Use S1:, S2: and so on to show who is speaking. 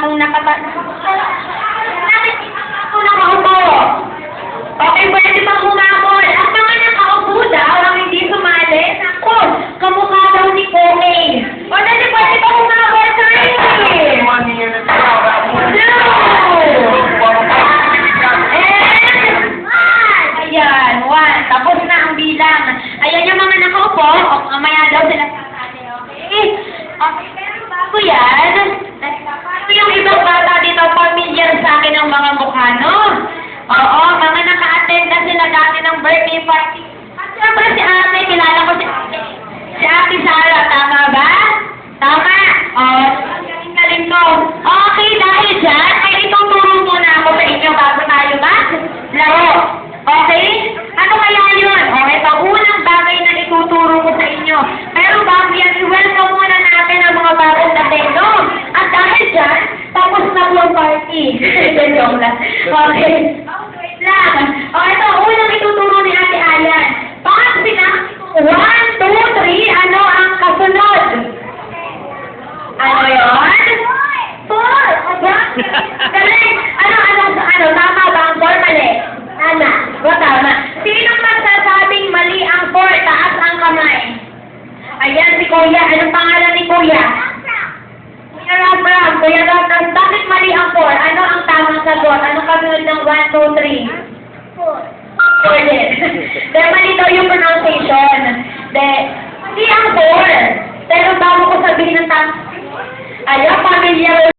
S1: akong ako nakaupo. Okay, pwede bang humabol? Ang mga nakaupo daw, ang hindi sumali, ako, kamukha daw ni Koke. O, dali, pwede bang humabol tayo? Ayan, 1. Tapos na ang bilang. Ayan yung mga nakaupo. O, mamaya daw sila sasali, okay? Okay, pero bago yan, yung ibang bata dito, familiar sa akin ang mga mukha, no? Oo, mga naka-attend na sila dati ng birthday party. At siyempre si ate, kilala ko si ate. Si ate Sara, tama ba? Tama? Oo, galing ko. Okay, dahil dyan, ay ituturo muna ako sa inyo bago tayo laro. Okay? Ano kaya yun? Okay, unang bagay na ituturo ko sa inyo. Pero bago yan, i-welcome muna natin ang mga bagong dating, no? At dahil dyan, tapos na po ang party. Joke lang. Okay. Wait lang. O, ito, unang ituturo ni Ate Ayan. Pag 1, 2, 3, ano ang kasunod? Ano yun? 4. Galing. Ano, tama ba ang 4? Mali. Tama. Tama. Sinong magsasabing mali ang 4? Taas ang kamay. Ayan si Kuya. Anong pangalan ni Kuya? Kuya Rabram. Kuya Rabram. Bakit mali ang 4? Ano ang tamang sagot? Anong kasunod ng 1, 2, 3? 4 din. Dahil mali daw yung pronunciation. Mali ang 4. Pero bago ko sabihin ng tamang, ayan, familiar